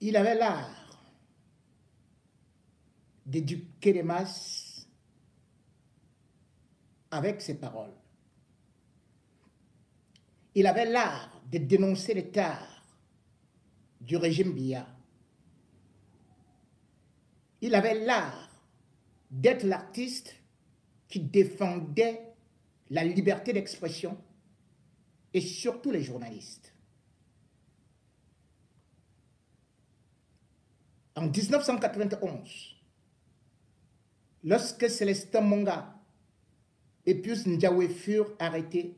Il avait l'art d'éduquer les masses avec ses paroles. Il avait l'art de dénoncer les tares du régime Biya. Il avait l'art d'être l'artiste qui défendait la liberté d'expression et surtout les journalistes. En 1991, lorsque Célestin Monga et Pius Ndiawe furent arrêtés,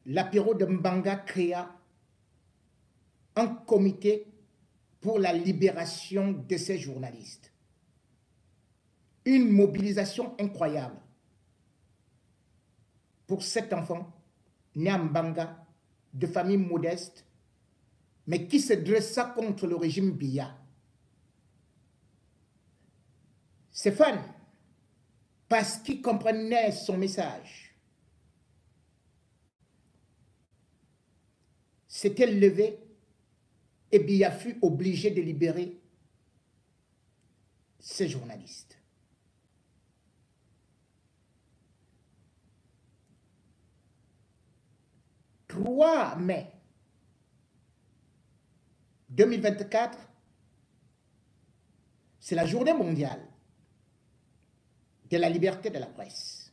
l'apéro de Mbanga créa un comité pour la libération de ces journalistes. Une mobilisation incroyable pour cet enfant né à Mbanga, de famille modeste, mais qui se dressa contre le régime Biya. Ses fans, parce qu'ils comprenaient son message, s'étaient levés et Biya fut obligé de libérer ces journalistes. Le 3 mai 2024, c'est la journée mondiale de la liberté de la presse.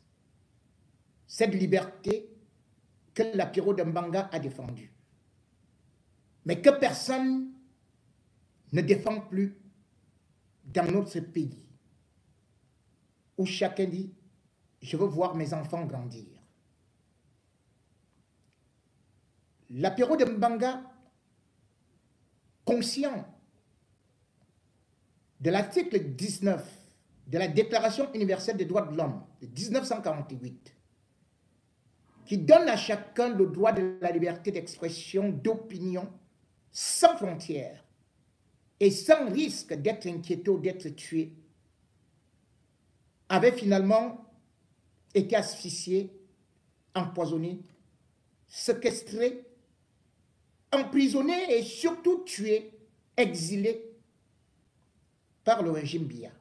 Cette liberté que l'apéro de Mbanga a défendue, mais que personne ne défend plus dans notre pays, où chacun dit « je veux voir mes enfants grandir ». L'apéro de Mbanga, conscient de l'article 19 de la Déclaration universelle des droits de l'homme de 1948, qui donne à chacun le droit de la liberté d'expression, d'opinion, sans frontières et sans risque d'être inquiété ou d'être tué, avait finalement été asphyxié, empoisonné, séquestré, emprisonné et surtout tué, exilé par le régime Biya.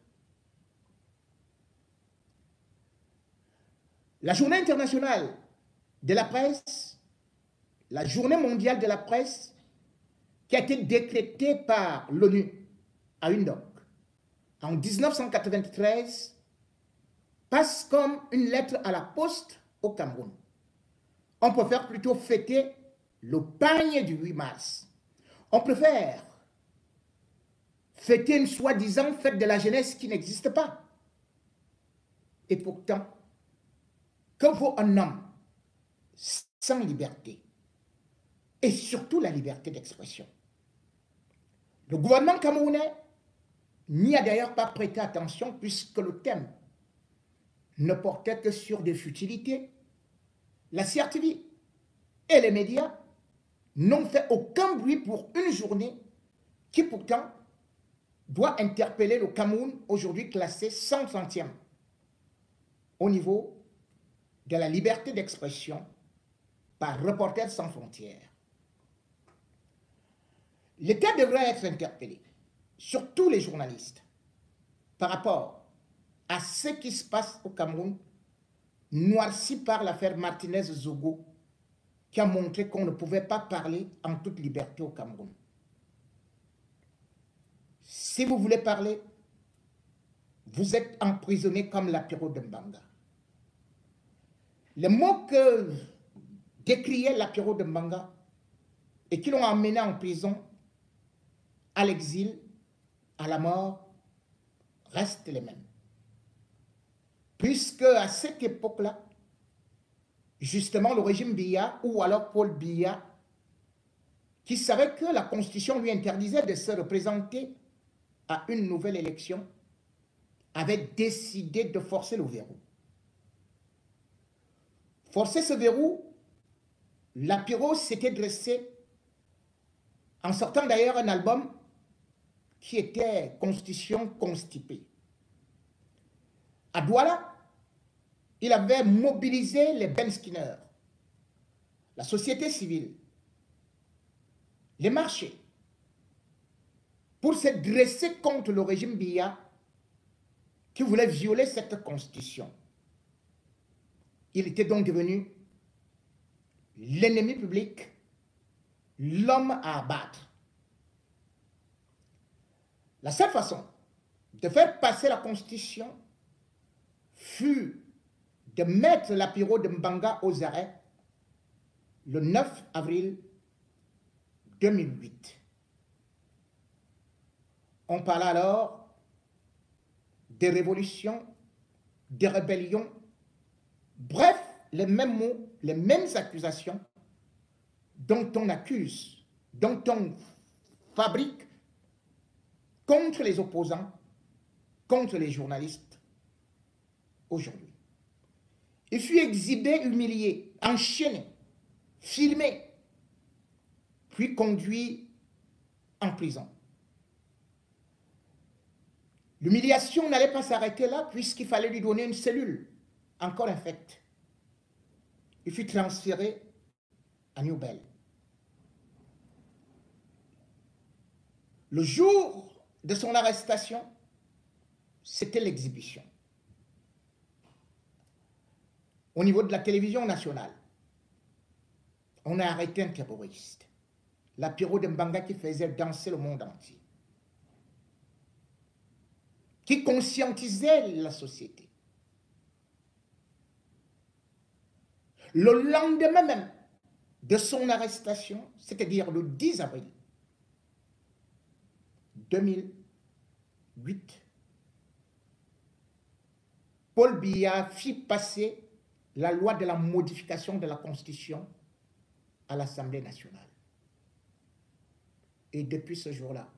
La journée internationale de la presse, la journée mondiale de la presse, qui a été décrétée par l'ONU à Windhoek en 1993, passe comme une lettre à la poste au Cameroun. On préfère plutôt fêter le pagne du 8 mars. On préfère fêter une soi-disant fête de la jeunesse qui n'existe pas. Et pourtant, que vaut un homme sans liberté? Et surtout la liberté d'expression. Le gouvernement camerounais n'y a d'ailleurs pas prêté attention puisque le thème ne portait que sur des futilités. La CRTV et les médias n'ont fait aucun bruit pour une journée qui pourtant doit interpeller le Cameroun, aujourd'hui classé 130e au niveau de la liberté d'expression par Reporters sans frontières. L'État devrait être interpellé, surtout les journalistes, par rapport à ce qui se passe au Cameroun, noirci par l'affaire Martinez-Zogo, qui a montré qu'on ne pouvait pas parler en toute liberté au Cameroun. Si vous voulez parler, vous êtes emprisonné comme l'apéro de Mbanga. Les mots que décriait l'apéro de Mbanga et qui l'ont emmené en prison, à l'exil, à la mort, restent les mêmes. Puisque à cette époque-là, justement le régime Biya, ou alors Paul Biya, qui savait que la Constitution lui interdisait de se représenter à une nouvelle élection, avait décidé de forcer le verrou. Forcer ce verrou, l'apéro s'était dressé en sortant d'ailleurs un album qui était Constitution constipée. À Douala, il avait mobilisé les Ben Skinner, la société civile, les marchés, pour se dresser contre le régime Biya qui voulait violer cette constitution. Il était donc devenu l'ennemi public, l'homme à abattre. La seule façon de faire passer la constitution fut de mettre l'Apiro de Mbanga aux arrêts le 9 avril 2008. On parla alors des révolutions, des rébellions, bref, les mêmes mots, les mêmes accusations dont on accuse, dont on fabrique contre les opposants, contre les journalistes aujourd'hui. Il fut exhibé, humilié, enchaîné, filmé, puis conduit en prison. L'humiliation n'allait pas s'arrêter là puisqu'il fallait lui donner une cellule encore infecte. Il fut transféré à Newbell. Le jour de son arrestation, c'était l'exhibition. Au niveau de la télévision nationale, on a arrêté un terroriste, l'Apiro de Mbanga qui faisait danser le monde entier, qui conscientisait la société. Le lendemain même de son arrestation, c'est-à-dire le 10 avril 2008, Paul Biya fit passer la loi de la modification de la Constitution à l'Assemblée nationale. Et depuis ce jour-là,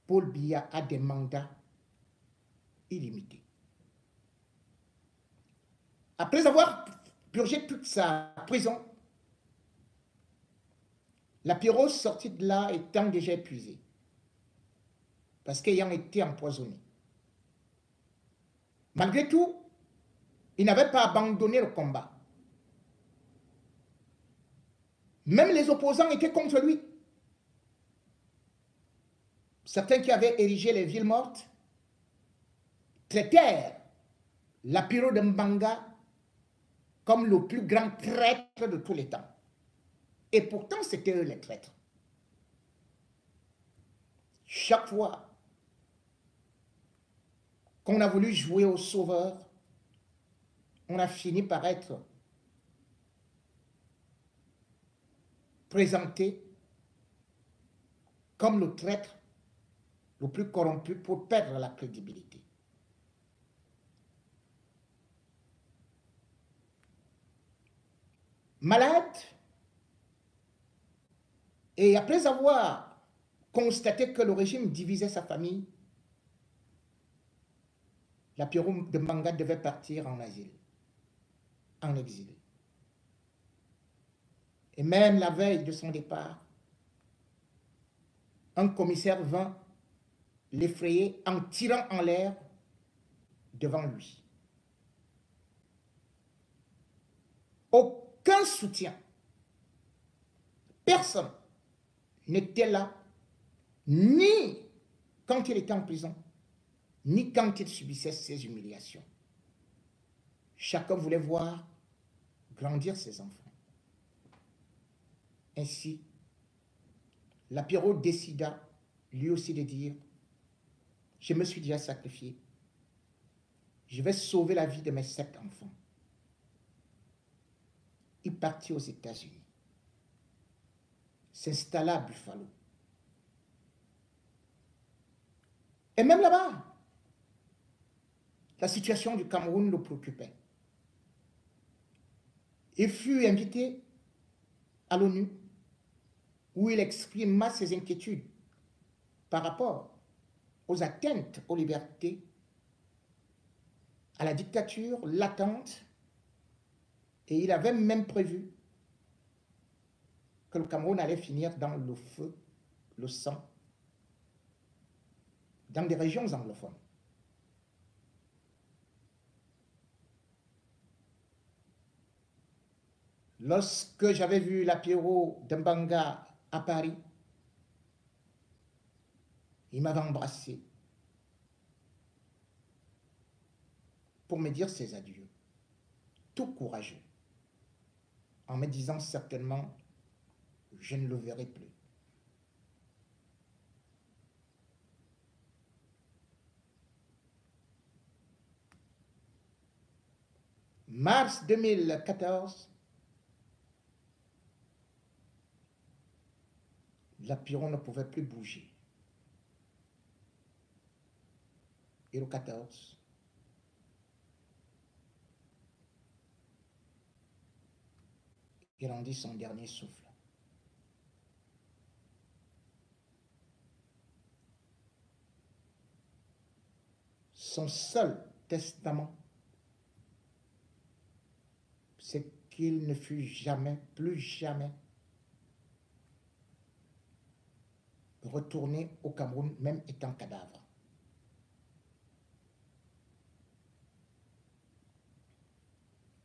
Paul Biya a des mandats illimités. Après avoir purgé toute sa prison, l'Apiro sortit de là étant déjà épuisé, parce qu'ayant été empoisonné. Malgré tout, il n'avait pas abandonné le combat. Même les opposants étaient contre lui. Certains qui avaient érigé les villes mortes traitèrent l'Apiro de Mbanga comme le plus grand traître de tous les temps. Et pourtant, c'était eux les traîtres. Chaque fois qu'on a voulu jouer au sauveur, on a fini par être présenté comme le traître le plus corrompu pour perdre la crédibilité. Malade, et après avoir constaté que le régime divisait sa famille, l'Apiro de Mbanga devait partir en asile, en exil. Et même la veille de son départ, un commissaire vint l'effrayer en tirant en l'air devant lui. Aucun soutien, personne n'était là, ni quand il était en prison, ni quand il subissait ses humiliations. Chacun voulait voir grandir ses enfants. Ainsi, l'Apiro décida lui aussi de dire « Je me suis déjà sacrifié. Je vais sauver la vie de mes 7 enfants. » Il partit aux États-Unis, s'installa à Buffalo. Et même là-bas, la situation du Cameroun le préoccupait. Il fut invité à l'ONU où il exprima ses inquiétudes par rapport aux atteintes aux libertés, à la dictature latente, et il avait même prévu que le Cameroun allait finir dans le feu, le sang, dans des régions anglophones. Lorsque j'avais vu l'Apiro de Mbanga à Paris, Il m'avait embrassé pour me dire ses adieux, tout courageux, en me disant certainement, je ne le verrai plus. Mars 2014, la Piron ne pouvait plus bouger. Et le 14, il rendit son dernier souffle. Son seul testament, c'est qu'il ne fut jamais, plus jamais, retourné au Cameroun, même étant cadavre.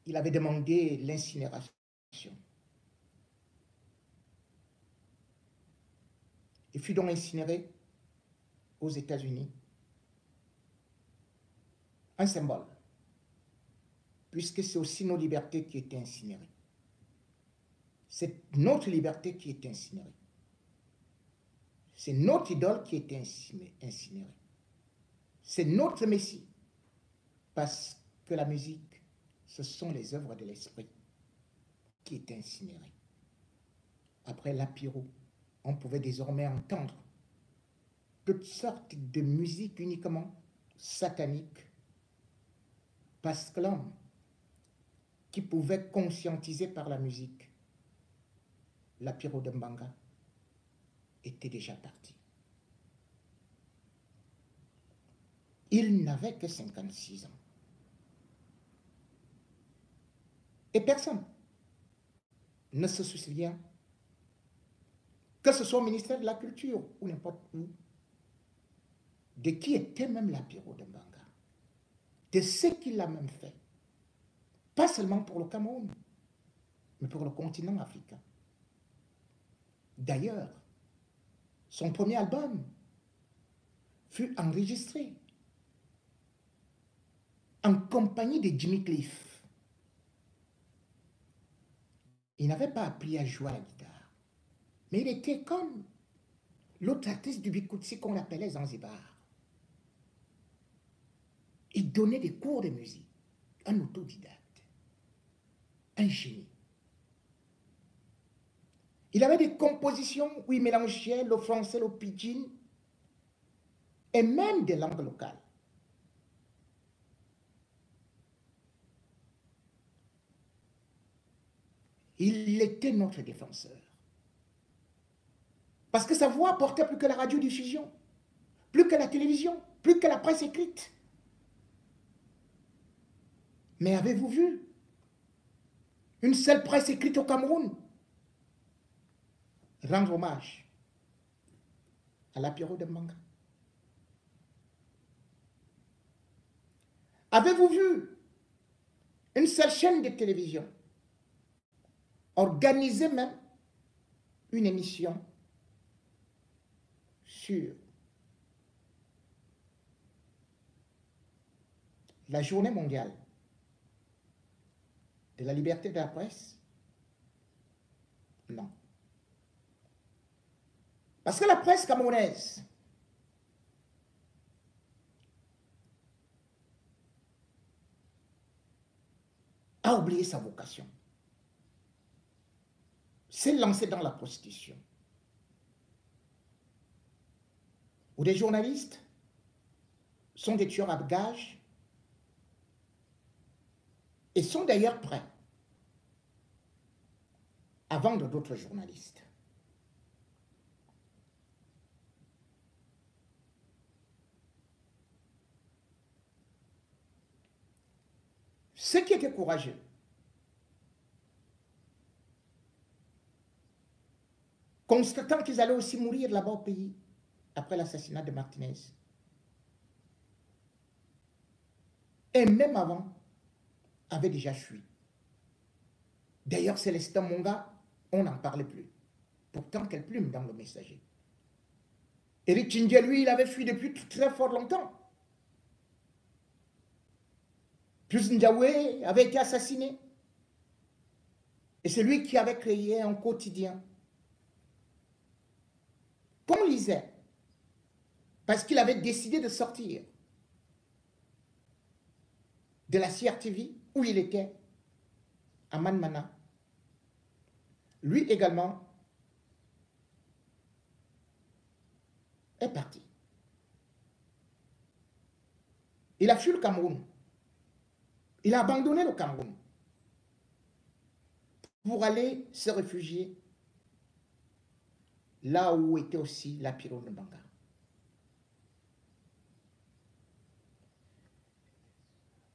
Il avait demandé l'incinération. Il fut donc incinéré aux États-Unis. Un symbole, puisque c'est aussi nos libertés qui étaient incinérées. C'est notre liberté qui est incinérée. C'est notre idole qui était incinérée. C'est notre Messie. Parce que la musique, ce sont les œuvres de l'esprit qui étaient incinérées. Après l'apiro, on pouvait désormais entendre toutes sortes de musique uniquement satanique. Parce que l'homme qui pouvait conscientiser par la musique l'apiro de Mbanga était déjà parti. Il n'avait que 56 ans. Et personne ne se souvient, que ce soit au ministère de la Culture ou n'importe où, de qui était même l'apiro de Mbanga, de ce qu'il a même fait, pas seulement pour le Cameroun, mais pour le continent africain. D'ailleurs, son premier album fut enregistré en compagnie de Jimmy Cliff. Il n'avait pas appris à jouer à la guitare, mais il était comme l'autre artiste du Bikutsi qu'on appelait Zanzibar. Il donnait des cours de musique, un autodidacte, un génie. Il avait des compositions où il mélangeait le français, le pidgin et même des langues locales. Il était notre défenseur. Parce que sa voix portait plus que la radiodiffusion, plus que la télévision, plus que la presse écrite. Mais avez-vous vu une seule presse écrite au Cameroun rendre hommage à l'apiro de Mbanga? Avez-vous vu une seule chaîne de télévision organiser même une émission sur la journée mondiale de la liberté de la presse? Non. Parce que la presse camerounaise a oublié sa vocation. S'est lancée dans la prostitution. Où des journalistes sont des tueurs à gages et sont d'ailleurs prêts à vendre d'autres journalistes. Ce qui était courageux, constatant qu'ils allaient aussi mourir là-bas au pays après l'assassinat de Martinez, et même avant, avait déjà fui. D'ailleurs, Célestin Monga, on n'en parlait plus. Pourtant, quelle plume dans le Messager. Éric Tchindjé, lui, il avait fui depuis très fort longtemps. Pius Ndiaoué avait été assassiné. Et c'est lui qui avait créé un quotidien qu'on lisait. Parce qu'il avait décidé de sortir de la CRTV où il était, à Manmana. Lui également est parti. Il a fui le Cameroun. Il a abandonné le Cameroun pour aller se réfugier là où était aussi la Pyrone Mbanga.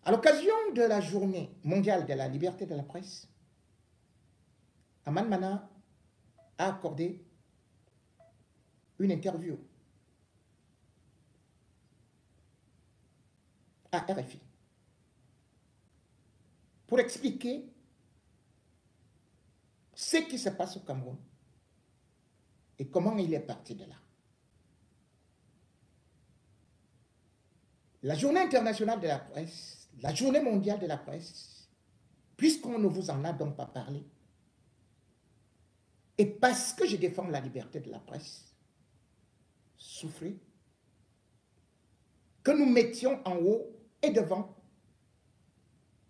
À l'occasion de la journée mondiale de la liberté de la presse, Aman Mana a accordé une interview à RFI pour expliquer ce qui se passe au Cameroun et comment il est parti de là. La journée internationale de la presse, la journée mondiale de la presse, puisqu'on ne vous en a donc pas parlé, et parce que je défends la liberté de la presse, souffrez, que nous mettions en haut et devant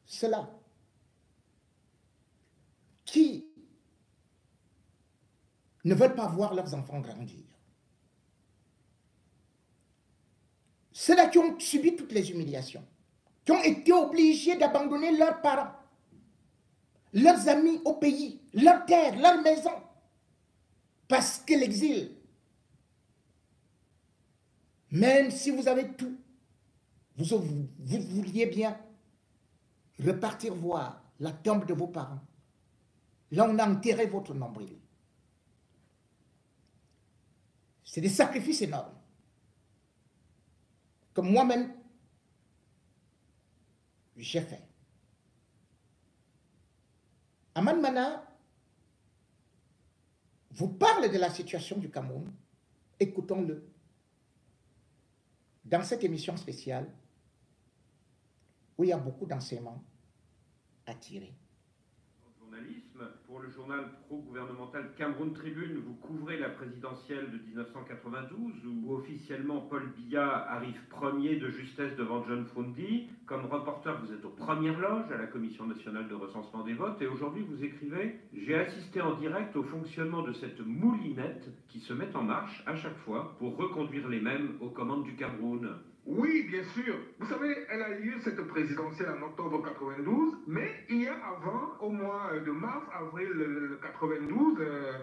ceux-là qui ne veulent pas voir leurs enfants grandir. Ceux-là qui ont subi toutes les humiliations, qui ont été obligés d'abandonner leurs parents, leurs amis au pays, leur terre, leur maison, parce que l'exil, même si vous avez tout, vous vouliez bien repartir voir la tombe de vos parents. Là, on a enterré votre nombril. C'est des sacrifices énormes que moi-même, j'ai fait. Aman Mana vous parle de la situation du Cameroun. Écoutons-le dans cette émission spéciale où il y a beaucoup d'enseignements à tirer. Journalisme, pour le journal pro-gouvernemental Cameroun Tribune, vous couvrez la présidentielle de 1992 où officiellement Paul Biya arrive premier de justesse devant John Frundi. Comme reporter, vous êtes aux premières loges à la Commission nationale de recensement des votes et aujourd'hui vous écrivez « J'ai assisté en direct au fonctionnement de cette moulinette qui se met en marche à chaque fois pour reconduire les mêmes aux commandes du Cameroun ». Oui, bien sûr. Vous savez, elle a lieu cette présidentielle en octobre 92, mais il y a avant, au mois de mars-avril 92,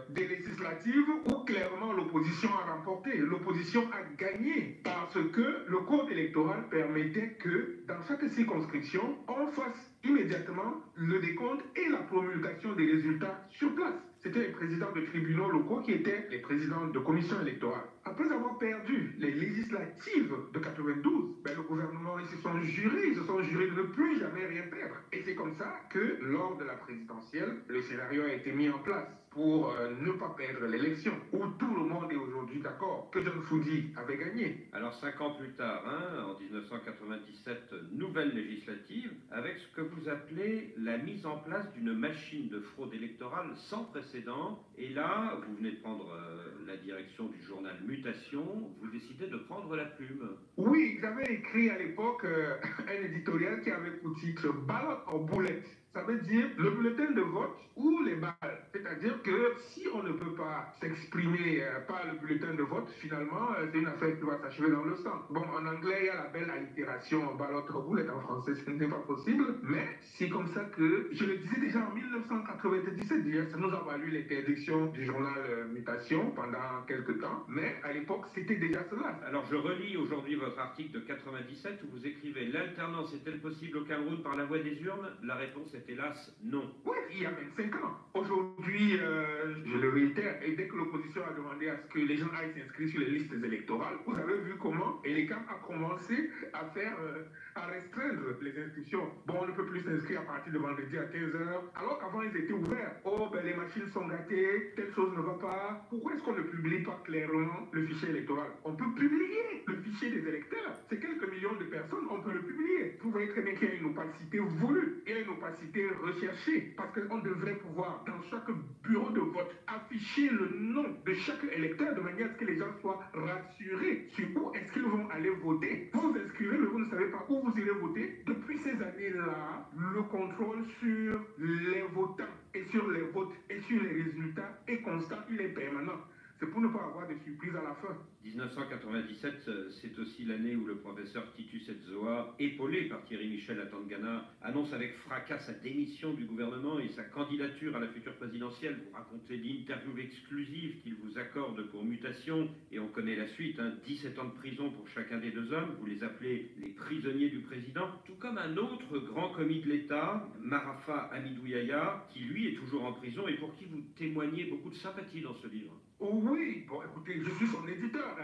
des législatives où clairement l'opposition a remporté. L'opposition a gagné parce que le code électoral permettait que dans chaque circonscription, on fasse immédiatement le décompte et la promulgation des résultats sur place. C'était les présidents de tribunaux locaux qui étaient les présidents de commissions électorales. Après avoir perdu les législatives de 92, le gouvernement, ils se sont jurés de ne plus jamais rien perdre. Et c'est comme ça que, lors de la présidentielle, le scénario a été mis en place pour ne pas perdre l'élection, où tout le monde est aujourd'hui d'accord que John Frundi avait gagné. Alors 5 ans plus tard, en 1997, nouvelle législative, avec ce que vous appelez la mise en place d'une machine de fraude électorale sans précédent. Et là, vous venez de prendre la direction du journal Mutation, vous décidez de prendre la plume. Oui, j'avais écrit à l'époque un éditorial qui avait pour titre « Ballot en boulette ». Ça veut dire le bulletin de vote ou les balles. C'est-à-dire que si on ne peut pas s'exprimer par le bulletin de vote, finalement, c'est une affaire qui va s'achever dans le sang. Bon, en anglais, il y a la belle allitération ballot en boulette. En français, ce n'est pas possible. Mais c'est comme ça que, je le disais déjà en 1997, déjà, ça nous a valu l'interdiction du journal Mutation pendant quelques temps. Mais à l'époque, c'était déjà cela. Alors, je relis aujourd'hui votre article de 97 où vous écrivez « L'alternance est-elle possible au Cameroun par la voie des urnes ?» La réponse est hélas non. Oui, il y a 25 ans. Aujourd'hui, je le réitère, et dès que l'opposition l'opposition a demandé à ce que les gens aillent s'inscrire sur les listes électorales, vous avez vu comment ELECAM a commencé à restreindre les inscriptions. Bon, on ne peut plus s'inscrire à partir de vendredi à 15h, alors qu'avant ils étaient ouverts. Oh, ben les machines sont gâtées, telle chose ne va pas. Pourquoi est-ce qu'on ne publie pas clairement le fichier électoral? On peut publier le fichier des électeurs. C'est quelques millions de personnes, on peut le publier. Vous voyez très bien qu'il y a une opacité voulue, il y a une opacité recherchée, parce qu'on devrait pouvoir, dans chaque bureau de vote, afficher le nom de chaque électeur de manière à ce que les gens soient rassurés sur où est-ce qu'ils vont aller voter. Vous vous inscrivez, mais vous ne savez pas où vous irez voter. Depuis ces années-là, le contrôle sur les votants et sur les votes et sur les résultats est constant, il est permanent. C'est pour ne pas avoir de surprises à la fin. 1997, c'est aussi l'année où le professeur Titus Etzoa, épaulé par Thierry Michel à Tangana, annonce avec fracas sa démission du gouvernement et sa candidature à la future présidentielle. Vous racontez l'interview exclusive qu'il vous accorde pour mutation, et on connaît la suite, 17 ans de prison pour chacun des deux hommes. Vous les appelez les prisonniers du président, tout comme un autre grand commis de l'État, Marafa Hamidou Yahya, qui lui est toujours en prison et pour qui vous témoignez beaucoup de sympathie dans ce livre. Oui, bon écoutez, je suis son éditeur.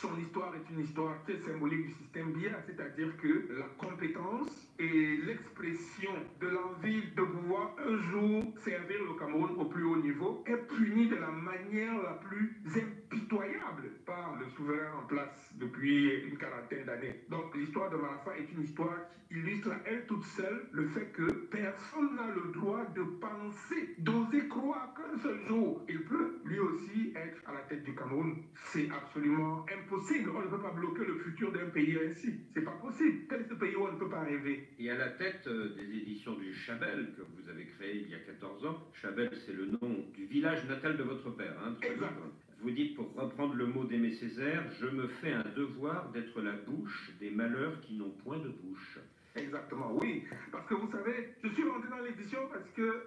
Son histoire est une histoire très symbolique du système BIA, c'est-à-dire que la compétence et l'expression de l'envie de pouvoir un jour servir le Cameroun au plus haut niveau est punie de la manière la plus impitoyable par le souverain en place depuis une quarantaine d'années. Donc l'histoire de Marafa est une histoire qui illustre à elle toute seule le fait que personne n'a le droit de penser, d'oser croire qu'un seul jour il peut lui aussi être à la tête du Cameroun. C'est absolument impossible. On ne peut pas bloquer le futur d'un pays ainsi. C'est pas possible. Quel est ce pays où on ne peut pas rêver? Et à la tête des éditions du Chabel, que vous avez créé il y a 14 ans, Chabel, c'est le nom du village natal de votre père. Exact. Vous dites, pour reprendre le mot d'Aimé Césaire, je me fais un devoir d'être la bouche des malheurs qui n'ont point de bouche. Exactement, oui. Parce que vous savez, je suis rentré dans l'édition parce que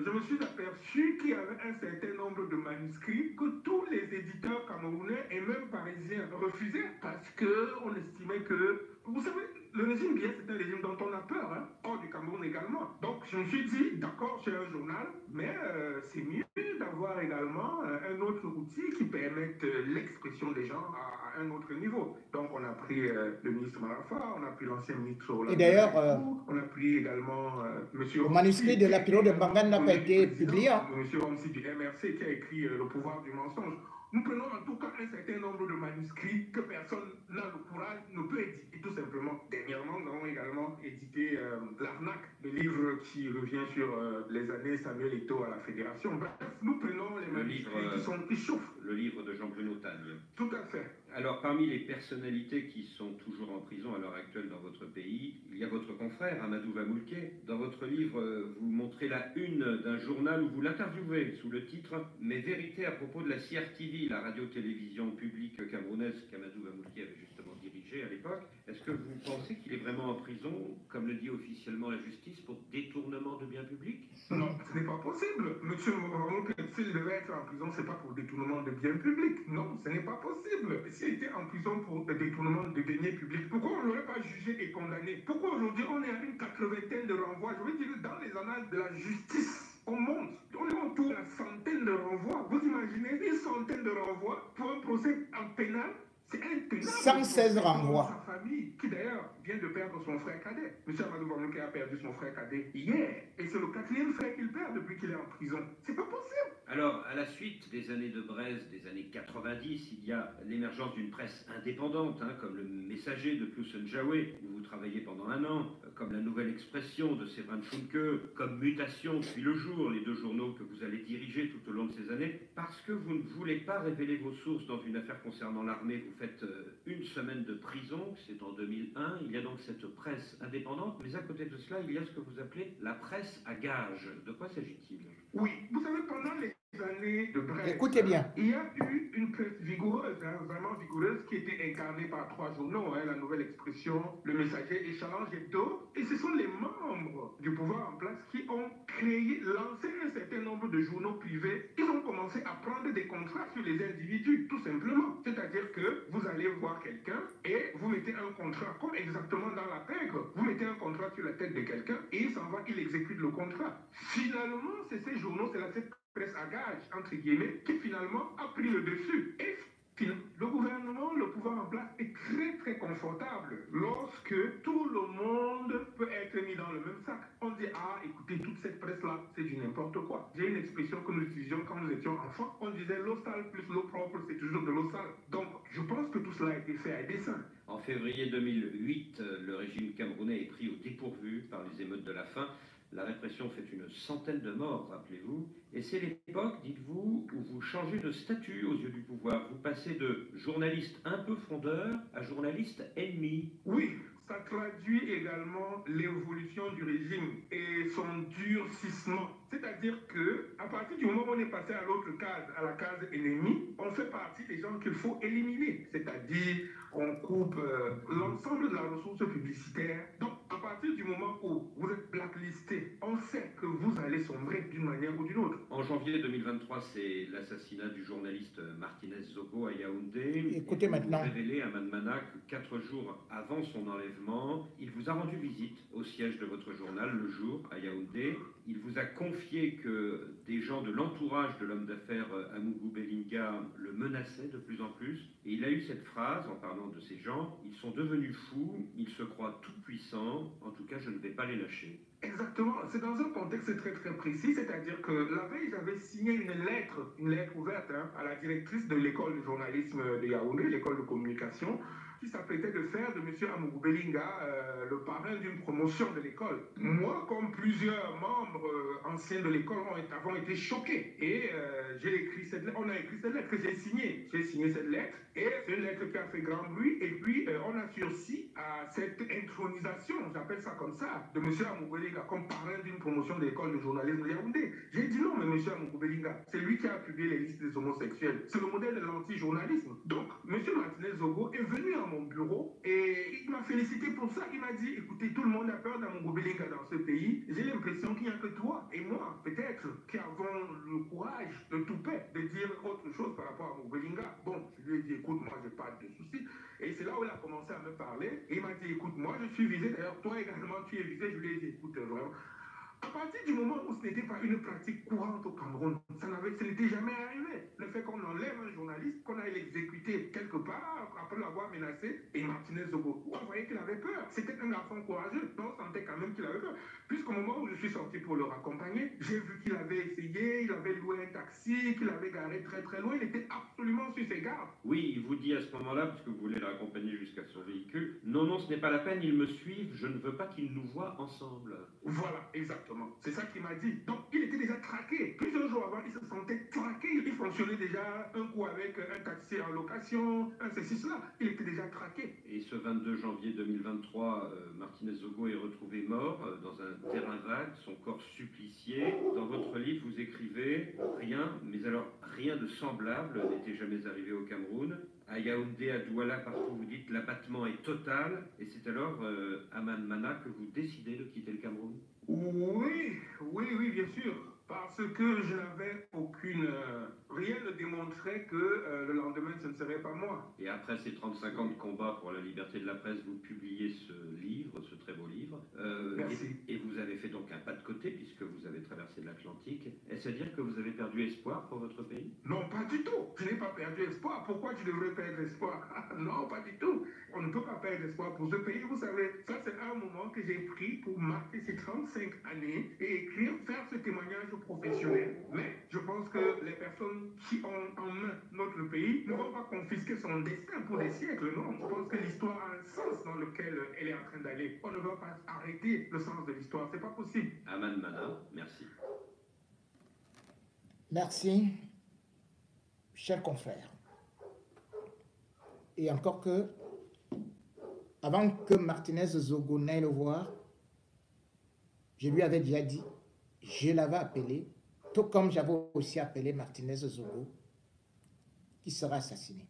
je me suis aperçu qu'il y avait un certain nombre de manuscrits que tous les éditeurs camerounais et même parisiens refusaient parce qu'on estimait que, vous savez, le régime BIA, c'est un régime dont on a peur, hors du Cameroun également. Donc je me suis dit, d'accord, c'est un journal, mais c'est mieux d'avoir également un autre outil qui permette l'expression des gens à un autre niveau. Donc on a pris le ministre Marafa, on a pris l'ancien ministre Hollande. Et d'ailleurs, on a pris également monsieur le manuscrit de la période de Bangan n'a pas été publié. Monsieur Ramsi du MRC qui a écrit Le pouvoir du mensonge. Nous prenons en tout cas un certain nombre de manuscrits que personne n'a le courage, ne peut éditer tout simplement. Dernièrement, nous avons également édité L'Arnaque, le livre qui revient sur les années Samuel Eto'o à la Fédération. Bref, nous prenons les manuscrits qui chauffent. Le livre de Jean-Bruno Tagne. Tout à fait. Alors, parmi les personnalités qui sont toujours en prison à l'heure actuelle dans votre pays, il y a votre confrère, Amadou Vamoulké. Dans votre livre, vous montrez la une d'un journal où vous l'interviewez sous le titre « Mes vérités à propos de la CRTV », la radio-télévision publique camerounaise qu'Amadou Vamoulké avait justement dirigée à l'époque. Est-ce que vous pensez qu'il est vraiment en prison, comme le dit officiellement la justice, pour détournement de biens publics? Non, ce n'est pas possible. Monsieur Vamoulké, s'il devait être en prison, ce n'est pas pour détournement de biens publics. Non, ce n'est pas possible. S'il était en prison pour le détournement de deniers publics, pourquoi on ne l'aurait pas jugé et condamné? Pourquoi aujourd'hui on est à une 80aine de renvois? Je veux dire, dans les annales de la justice, on monte. On est autour de la centaine de renvois. Vous imaginez une centaine de renvois pour un procès en pénal? C'est intenable. 116 renvois. Sa famille, qui d'ailleurs vient de perdre son frère cadet. Monsieur Amadou Vamoulké a perdu son frère cadet hier. Et c'est le 4e frère qu'il perd depuis qu'il est en prison. C'est pas possible. Alors, à la suite des années de braise, des années 90, il y a l'émergence d'une presse indépendante, comme le Messager de Ploussen Jaoué, où vous travaillez pendant un an, comme la Nouvelle Expression de Séverin Schunke, comme Mutation puis Le Jour, les deux journaux que vous allez diriger tout au long de ces années, parce que vous ne voulez pas révéler vos sources dans une affaire concernant l'armée. Vous faites une semaine de prison, c'est en 2001, il y a donc cette presse indépendante, mais à côté de cela, il y a ce que vous appelez la presse à gage. De quoi s'agit-il? Oui, vous savez, pendant les années de braise, écoutez bien, il y a eu une presse vigoureuse, vraiment vigoureuse, qui était incarnée par 3 journaux, la Nouvelle Expression, Le Messager et Challenge Hebdo. Et ce sont les membres du pouvoir en place qui ont créé, lancé un certain nombre de journaux privés. Ils ont commencé à prendre des contrats sur les individus, tout simplement. C'est-à-dire que vous allez voir quelqu'un et vous mettez un contrat, comme exactement dans la pègre. Vous mettez un contrat sur la tête de quelqu'un et il s'en va, il exécute le contrat. Finalement, c'est ces journaux, c'est cette presse à gage, entre guillemets, qui finalement a pris le dessus. Et le gouvernement, le pouvoir en place est très très confortable lorsque tout le monde peut être mis dans le même sac. On dit, ah écoutez, toute cette presse-là, c'est du n'importe quoi. J'ai une expression que nous utilisions quand nous étions enfants, on disait l'eau sale plus l'eau propre, c'est toujours de l'eau sale. Donc je pense que tout cela a été fait à dessein. En février 2008, le régime camerounais est pris au dépourvu par les émeutes de la faim. La répression fait une centaine de morts, rappelez-vous. Et c'est l'époque, dites-vous, où vous changez de statut aux yeux du pouvoir. Vous passez de journaliste un peu frondeur à journaliste ennemi. Oui, ça traduit également l'évolution du régime et son durcissement. C'est-à-dire que à partir du moment où on est passé à l'autre case, à la case ennemie, on fait partie des gens qu'il faut éliminer. C'est-à-dire qu'on coupe l'ensemble de la ressource publicitaire. Donc, à partir du moment où vous êtes blacklisté, on sait que vous allez sombrer d'une manière ou d'une autre. En janvier 2023, c'est l'assassinat du journaliste Martinez Zogo à Yaoundé. Écoutez maintenant. Vous révélez à Manmana que 4 jours avant son enlèvement, il vous a rendu visite au siège de votre journal, Le Jour, à Yaoundé. Il vous a confié que des gens de l'entourage de l'homme d'affaires Amougou Belinga le menaçaient de plus en plus. Et il a eu cette phrase en parlant de ces gens: ils sont devenus fous, ils se croient tout puissants, en tout cas je ne vais pas les lâcher. Exactement, c'est dans un contexte très très précis, c'est-à-dire que la veille j'avais signé une lettre ouverte à la directrice de l'école de journalisme de Yaoundé, l'école de communication, qui s'apprêtait de faire de M. Amougou Belinga le parrain d'une promotion de l'école. Moi, comme plusieurs membres anciens de l'école avons été choqués. Et j'ai écrit cette lettre, on a écrit cette lettre que j'ai signée. J'ai signé cette lettre et c'est une lettre qui a fait grand bruit. Et puis, on a sursi à cette intronisation, j'appelle ça comme ça, de M. Amougou Belinga comme parrain d'une promotion de l'école de journalisme de Yaoundé. J'ai dit non, mais M. Amougou Belinga, c'est lui qui a publié les listes des homosexuels. C'est le modèle de l'anti-journalisme. Donc, M. Martinez Zogo est venu à mon bureau et il m'a félicité pour ça. Il m'a dit, écoutez, tout le monde a peur d'Amougou Belinga dans ce pays. J'ai l'impression qu'il n'y a que toi et moi, peut-être, qui avons le courage de tout paix, de dire autre chose par rapport à Amougou Belinga. Bon, je lui ai dit, écoute, moi, je n'ai pas de soucis. Et c'est là où il a commencé à me parler. Et il m'a dit, écoute, moi, je suis visé. D'ailleurs, toi également, tu es visé. Je lui ai dit, écoute, vraiment. À partir du moment où ce n'était pas une pratique courante au Cameroun, ce n'était jamais arrivé. Le fait qu'on enlève un journaliste, qu'on aille l'exécuter quelque part, après l'avoir menacé, et Martinez Zogo, on voyait qu'il avait peur. C'était un garçon courageux, on sentait quand même qu'il avait peur. Puisqu'au moment où je suis sorti pour le raccompagner, j'ai vu qu'il avait essayé, il avait loué un taxi, qu'il avait garé très très loin, il était absolument sur ses gardes. Oui, il vous dit à ce moment-là, parce que vous voulez le raccompagner jusqu'à son véhicule, non, non, ce n'est pas la peine, ils me suivent, je ne veux pas qu'ils nous voient ensemble. Voilà, exactement. C'est ça qu'il m'a dit. Donc, il était déjà traqué. Plusieurs jours avant, il se sentait traqué. Il fonctionnait déjà un coup avec un taxi en location, un ceci, cela. Il était déjà traqué. Et ce 22 janvier 2023, Martinez Zogo est retrouvé mort dans un terrain vague, son corps supplicié. Dans votre livre, vous écrivez « Rien, mais alors rien de semblable n'était jamais arrivé au Cameroun ». À Yaoundé, à Douala, partout, vous dites l'abattement est total. Et c'est alors à Manmana que vous décidez de quitter le Cameroun? Oui, bien sûr. Parce que je n'avais aucune... rien ne démontrait que le lendemain, ce ne serait pas moi. Et après ces 35 ans de combat pour la liberté de la presse, vous publiez ce livre, ce très beau livre. Merci. Et vous avez fait donc un pas de côté, puisque vous avez traversé l'Atlantique. Est-ce à dire que vous avez perdu espoir pour votre pays? Non, pas du tout. Je n'ai pas perdu espoir. Pourquoi tu devrais perdre espoir? Non, pas du tout. On ne peut pas perdre espoir pour ce pays. Vous savez, ça c'est un moment que j'ai pris pour marquer ces 35 années et écrire, faire ce témoignage professionnel. Mais je pense que les personnes qui ont en main notre pays ne vont pas confisquer son destin pour des siècles, non. Je pense que l'histoire a un sens dans lequel elle est en train d'aller. On ne va pas arrêter le sens de l'histoire. C'est pas possible. Aman Mana, merci. Merci, chers confrères. Et encore que, avant que Martinez Zogo n'aille le voir, je lui avais déjà dit, je l'avais appelé, tout comme j'avais aussi appelé Martinez Zogo, qui sera assassiné.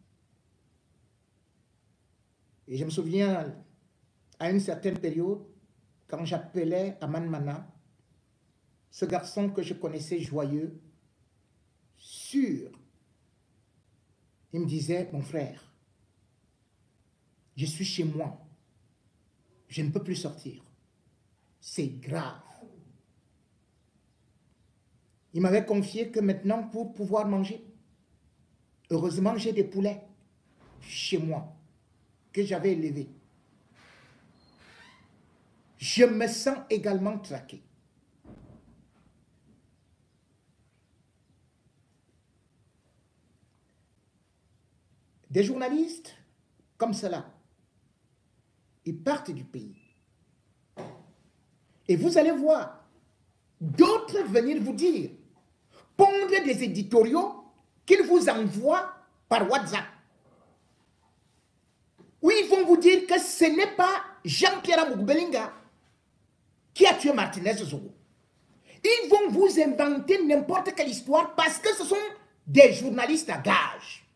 Et je me souviens, à une certaine période, quand j'appelais Aman Mana, ce garçon que je connaissais joyeux, sûr, il me disait, mon frère, je suis chez moi, je ne peux plus sortir, c'est grave. Il m'avait confié que maintenant, pour pouvoir manger, heureusement, j'ai des poulets chez moi que j'avais élevés. Je me sens également traqué. Des journalistes comme cela, ils partent du pays. Et vous allez voir d'autres venir vous dire, pondre des éditoriaux qu'ils vous envoient par WhatsApp. Oui, ils vont vous dire que ce n'est pas Jean-Pierre Amougbelinga qui a tué Martinez Zogo. Ils vont vous inventer n'importe quelle histoire parce que ce sont des journalistes à gage.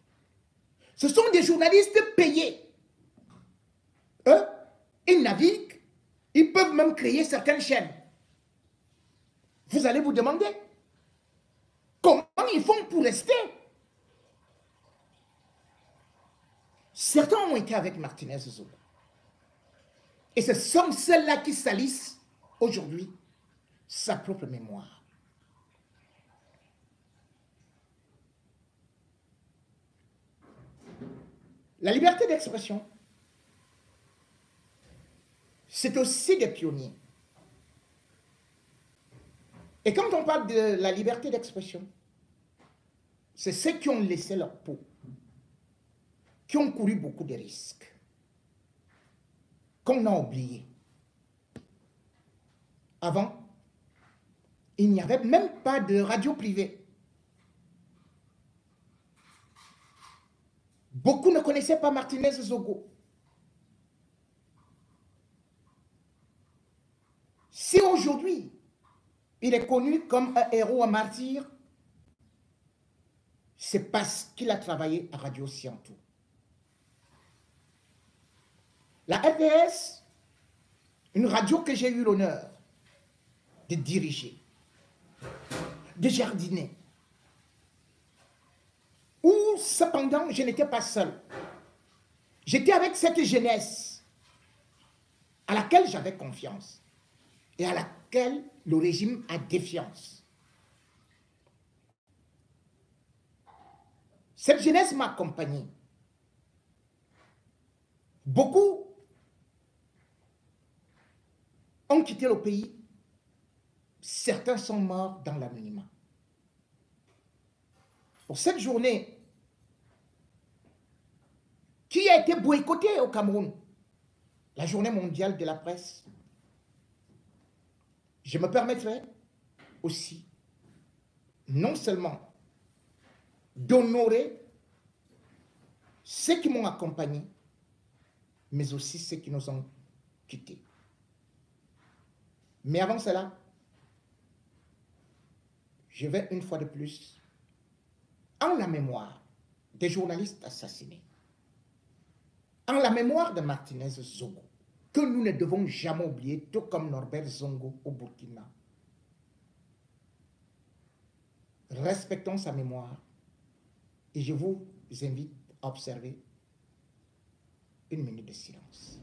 Ce sont des journalistes payés. Eux, ils naviguent, ils peuvent même créer certaines chaînes. Vous allez vous demander comment ils font pour rester. Certains ont été avec Martinez Zogo. Et ce sont ceux-là qui salissent aujourd'hui sa propre mémoire. La liberté d'expression, c'est aussi des pionniers. Et quand on parle de la liberté d'expression, c'est ceux qui ont laissé leur peau, qui ont couru beaucoup de risques, qu'on a oubliés. Avant, il n'y avait même pas de radio privée. Beaucoup ne connaissaient pas Martinez Zogo. Si aujourd'hui, il est connu comme un héros, un martyr, c'est parce qu'il a travaillé à Radio Siantou. La RTS, une radio que j'ai eu l'honneur de diriger, de jardiner, où cependant je n'étais pas seul. J'étais avec cette jeunesse à laquelle j'avais confiance et à laquelle le régime a défiance. Cette jeunesse m'a accompagné. Beaucoup ont quitté le pays. Certains sont morts dans l'anonymat. Pour cette journée qui a été boycottée au Cameroun, la journée mondiale de la presse, je me permettrai aussi non seulement d'honorer ceux qui m'ont accompagné, mais aussi ceux qui nous ont quittés. Mais avant cela, je vais une fois de plus, en la mémoire des journalistes assassinés, en la mémoire de Martinez Zogo, que nous ne devons jamais oublier, tout comme Norbert Zongo au Burkina. Respectons sa mémoire et je vous invite à observer une minute de silence.